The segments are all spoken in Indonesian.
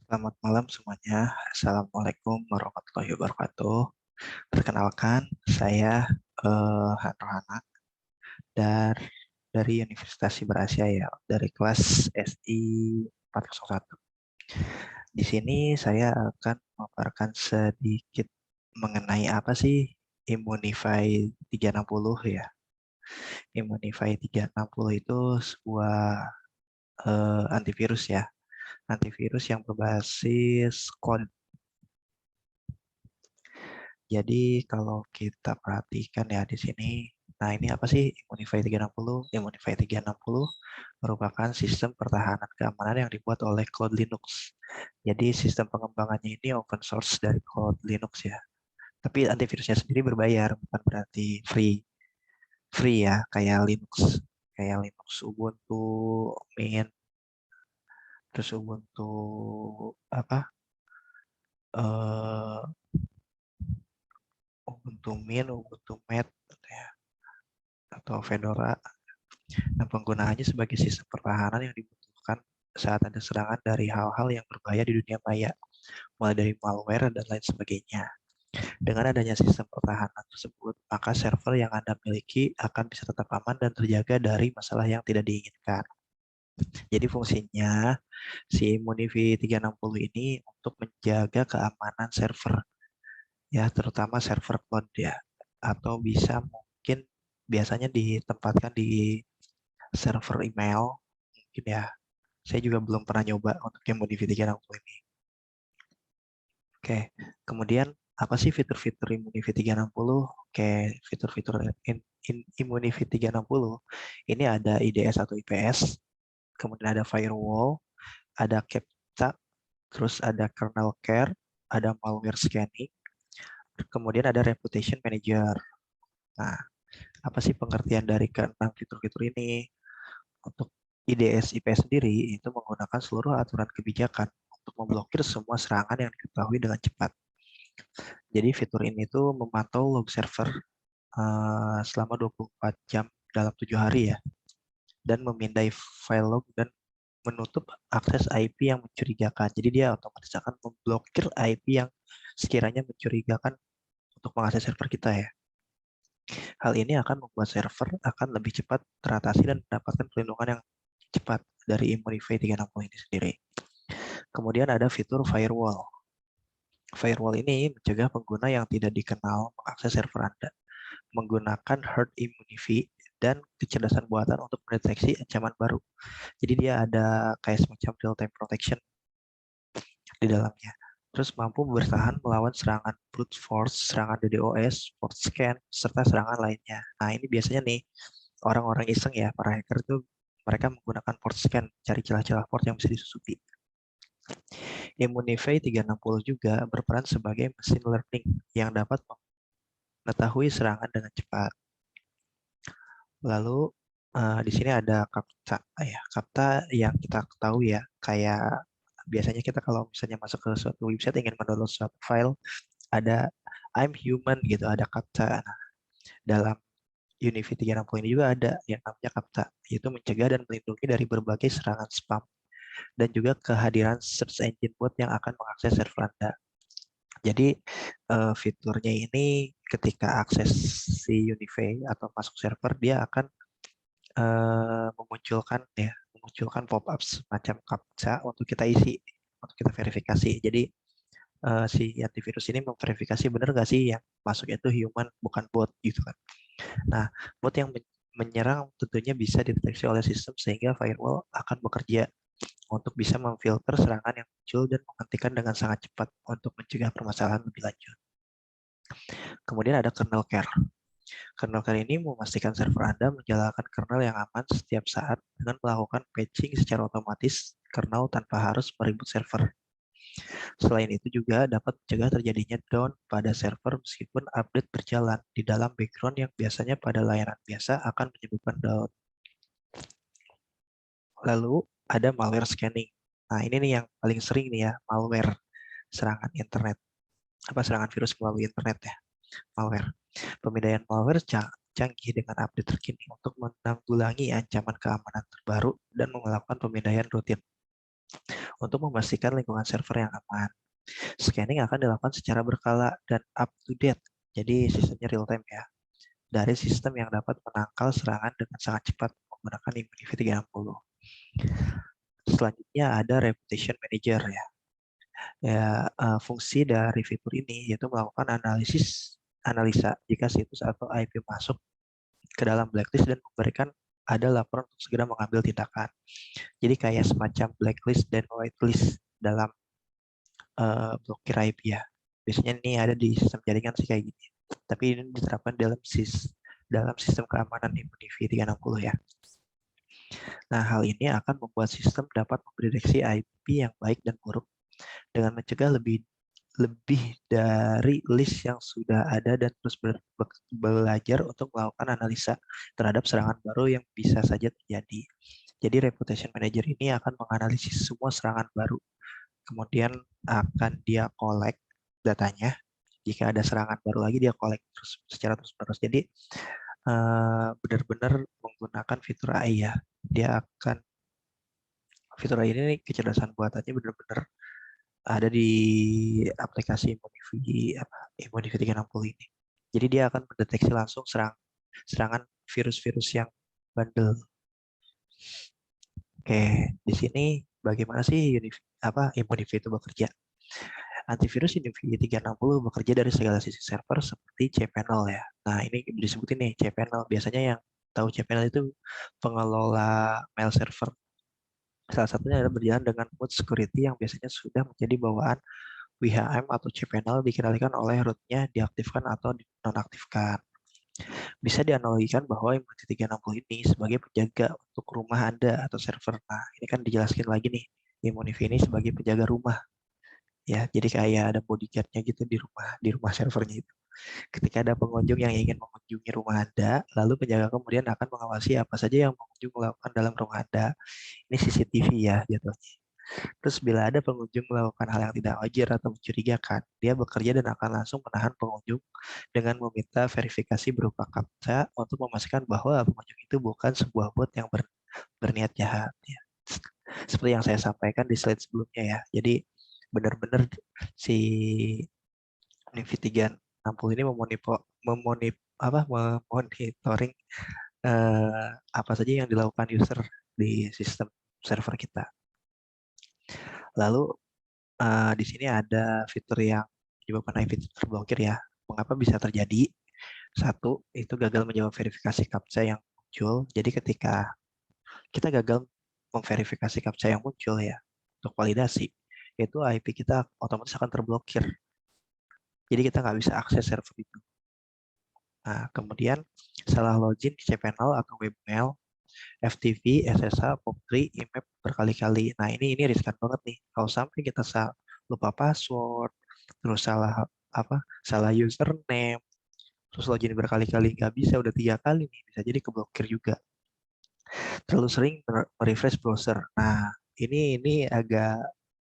Selamat malam semuanya. Assalamualaikum warahmatullahi wabarakatuh. Perkenalkan, saya Hanrohana dari Universitas Siber Asia ya, dari kelas SI 401. Di sini saya akan memaparkan sedikit mengenai apa sih Immunify 360 ya. Immunify 360 itu sebuah antivirus ya. Antivirus yang berbasis kode. Jadi kalau kita perhatikan ya di sini, nah ini apa sih Immunify 360? Immunify 360 merupakan sistem pertahanan keamanan yang dibuat oleh Cloud Linux. Jadi sistem pengembangannya ini open source dari Cloud Linux ya. Tapi antivirusnya sendiri berbayar, bukan berarti free. Free ya, kayak Linux. Kayak Linux Ubuntu, Mint, terus Ubuntu apa? eh Ubuntu Mint, Ubuntu Met, ya, atau Fedora. Nah, penggunaannya sebagai sistem pertahanan yang dibutuhkan saat ada serangan dari hal-hal yang berbahaya di dunia maya, mulai dari malware dan lain sebagainya. Dengan adanya sistem pertahanan tersebut, maka server yang Anda miliki akan bisa tetap aman dan terjaga dari masalah yang tidak diinginkan. Jadi fungsinya si Immunify 360 ini untuk menjaga keamanan server, ya terutama server cloud ya, atau bisa mungkin biasanya ditempatkan di server email, mungkin ya. Saya juga belum pernah nyoba untuk yang modifikasi lampu ini. Oke, kemudian apa sih fitur-fitur Immunify 360? Oke, fitur-fitur Immunify 360 ini ada IDS atau IPS, kemudian ada firewall, ada CAPTCHA, terus ada kernel care, ada malware scanning, kemudian ada reputation manager. Nah, apa sih pengertian dari keenam fitur-fitur ini? Untuk IDS IPS sendiri itu menggunakan seluruh aturan kebijakan untuk memblokir semua serangan yang diketahui dengan cepat. Jadi fitur ini tuh memantau log server selama 24 jam dalam 7 hari ya, dan memindai file log dan menutup akses IP yang mencurigakan. Jadi dia otomatis akan memblokir IP yang sekiranya mencurigakan untuk mengakses server kita ya. Hal ini akan membuat server akan lebih cepat teratasi dan mendapatkan perlindungan yang cepat dari Immunify 360 ini sendiri. Kemudian ada fitur firewall. Firewall ini mencegah pengguna yang tidak dikenal mengakses server Anda menggunakan herd immunity dan kecerdasan buatan untuk mendeteksi ancaman baru. Jadi dia ada kayak semacam real-time protection di dalamnya. Terus mampu bertahan melawan serangan brute force, serangan DDoS, port scan, serta serangan lainnya. Nah ini biasanya nih orang-orang iseng ya, para hacker itu mereka menggunakan port scan, cari celah-celah port yang bisa disusupi. Immunify 360 juga berperan sebagai machine learning yang dapat mengetahui serangan dengan cepat. Lalu di sini ada CAPTCHA ya. CAPTCHA yang kita ketahui ya, kayak biasanya kita kalau misalnya masuk ke suatu website ingin mendownload suatu file, ada I'm human gitu, ada CAPTCHA. Nah, dalam Unify 360 ini juga ada yang namanya CAPTCHA, yaitu mencegah dan melindungi dari berbagai serangan spam dan juga kehadiran search engine bot yang akan mengakses server Anda. Jadi fiturnya ini ketika akses si Unify atau masuk server, dia akan memunculkan pop-up semacam CAPTCHA untuk kita isi, untuk kita verifikasi. Jadi si antivirus ini memverifikasi benar nggak sih yang masuk itu human bukan bot gitu kan. Nah, bot yang menyerang tentunya bisa dideteksi oleh sistem sehingga firewall akan bekerja untuk bisa memfilter serangan yang muncul dan menghentikan dengan sangat cepat untuk mencegah permasalahan lebih lanjut. Kemudian ada kernel care. Kernel care ini memastikan server Anda menjalankan kernel yang aman setiap saat dengan melakukan patching secara otomatis kernel tanpa harus meribut server. Selain itu juga dapat mencegah terjadinya down pada server meskipun update berjalan di dalam background yang biasanya pada layanan biasa akan menyebabkan down. Lalu ada malware scanning. Nah ini nih yang paling sering nih ya, malware, serangan internet. Apa serangan virus melalui internet ya, malware. Pemindaian malware canggih dengan update terkini untuk menanggulangi ancaman keamanan terbaru dan melakukan pemindaian rutin. Untuk memastikan lingkungan server yang aman, scanning akan dilakukan secara berkala dan up to date. Jadi sistemnya real time ya. Dari sistem yang dapat menangkal serangan dengan sangat cepat menggunakan Immunity 360. Selanjutnya ada Reputation Manager ya. Fungsi dari fitur ini yaitu melakukan analisa jika situs atau IP masuk ke dalam blacklist dan memberikan ada laporan untuk segera mengambil tindakan. Jadi kayak semacam blacklist dan whitelist dalam blokir IP ya. Biasanya ini ada di sistem jaringan sih kayak gini. Tapi ini diterapkan dalam sistem keamanan Immunity 360 ya. Nah, hal ini akan membuat sistem dapat mempredeksi IP yang baik dan buruk dengan mencegah lebih dari list yang sudah ada dan terus belajar untuk melakukan analisa terhadap serangan baru yang bisa saja terjadi. Jadi Reputation Manager ini akan menganalisis semua serangan baru. Kemudian akan dia collect datanya. Jika ada serangan baru lagi dia collect secara terus-menerus. Jadi benar-benar menggunakan fitur AI ya. Dia akan fitur AI ini kecerdasan buatannya benar-benar ada di aplikasi Immunity 360 ini. Jadi dia akan mendeteksi langsung serangan virus-virus yang bandel. Oke, di sini bagaimana sih Immunity itu bekerja? Antivirus Immunity 360 bekerja dari segala sisi server seperti cPanel ya. Nah, ini disebutin nih cPanel. Biasanya yang tahu cPanel itu pengelola mail server. Salah satunya adalah berjalan dengan mode security yang biasanya sudah menjadi bawaan WHM atau cPanel dikendalikan oleh rootnya diaktifkan atau dinonaktifkan. Bisa dianalogikan bahwa Immunity 360 ini sebagai penjaga untuk rumah Anda atau server. Nah, ini kan dijelaskan lagi nih, Immunity ini sebagai penjaga rumah. Ya, jadi kayak ada bodyguard-nya gitu di rumah servernya itu. Ketika ada pengunjung yang ingin mengunjungi rumah Anda, lalu penjaga kemudian akan mengawasi apa saja yang pengunjung melakukan dalam rumah Anda. Ini CCTV ya jatuhnya. Terus bila ada pengunjung melakukan hal yang tidak wajar atau mencurigakan, dia bekerja dan akan langsung menahan pengunjung dengan meminta verifikasi berupa captcha untuk memastikan bahwa pengunjung itu bukan sebuah bot yang berniat jahat. Ya. Seperti yang saya sampaikan di slide sebelumnya ya. Jadi benar-benar si Nivi 360 ini memonitoring apa saja yang dilakukan user di sistem server kita. Lalu di sini ada fitur yang menyebabkan IP terblokir ya. Mengapa bisa terjadi? Satu, itu gagal menjawab verifikasi CAPTCHA yang muncul. Jadi ketika kita gagal memverifikasi CAPTCHA yang muncul ya, untuk validasi, itu IP kita otomatis akan terblokir. Jadi kita nggak bisa akses server itu. Nah, kemudian salah login di cPanel atau webmail, FTP, SSH, POP3, IMAP berkali-kali. Nah, ini riskan banget nih. Kalau sampai kita lupa password, terus salah username, terus login berkali-kali nggak bisa, udah 3 kali nih, bisa jadi keblokir juga. Terlalu sering merefresh browser. Nah, ini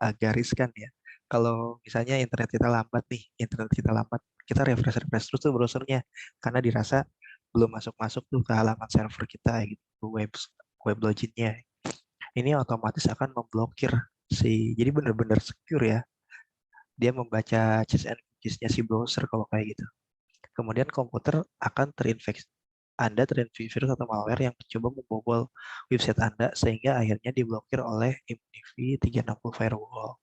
agak riskan ya. Kalau misalnya internet kita lambat, kita refresh terus tuh browsernya karena dirasa belum masuk tuh ke halaman server kita gitu, web loginnya. Ini otomatis akan memblokir jadi benar-benar secure ya. Dia membaca chess and cookies-nya si browser kalau kayak gitu. Kemudian komputer akan terinfeksi. Anda terinfeksi virus atau malware yang mencoba membobol website Anda sehingga akhirnya diblokir oleh Immunity 360 Firewall.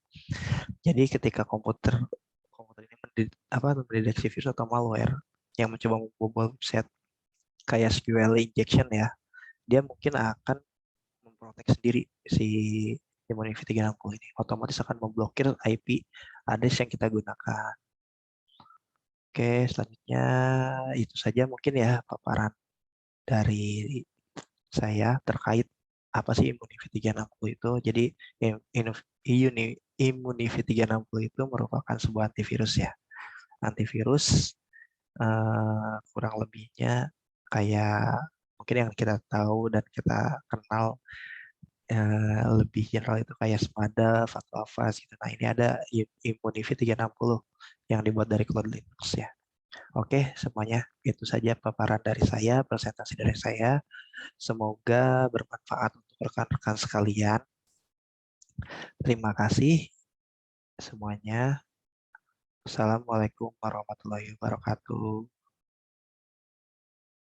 Jadi ketika komputer ini mendeteksi virus atau malware yang mencoba membobol website kayak SQL injection ya, dia mungkin akan memprotek sendiri si Immunity 360 ini. Otomatis akan memblokir IP address yang kita gunakan. Oke, selanjutnya itu saja mungkin ya paparan dari saya terkait apa sih Immunity 360 itu. Jadi Immunity 360 itu merupakan sebuah antivirus ya. Antivirus kurang lebihnya kayak mungkin yang kita tahu dan kita kenal lebih general itu kayak Smada, atau Avast gitu. Nah, ini ada Immunity 360 yang dibuat dari Cloud Linux ya. Oke, semuanya itu saja paparan dari saya, presentasi dari saya. Semoga bermanfaat untuk rekan-rekan sekalian. Terima kasih semuanya. Assalamualaikum warahmatullahi wabarakatuh.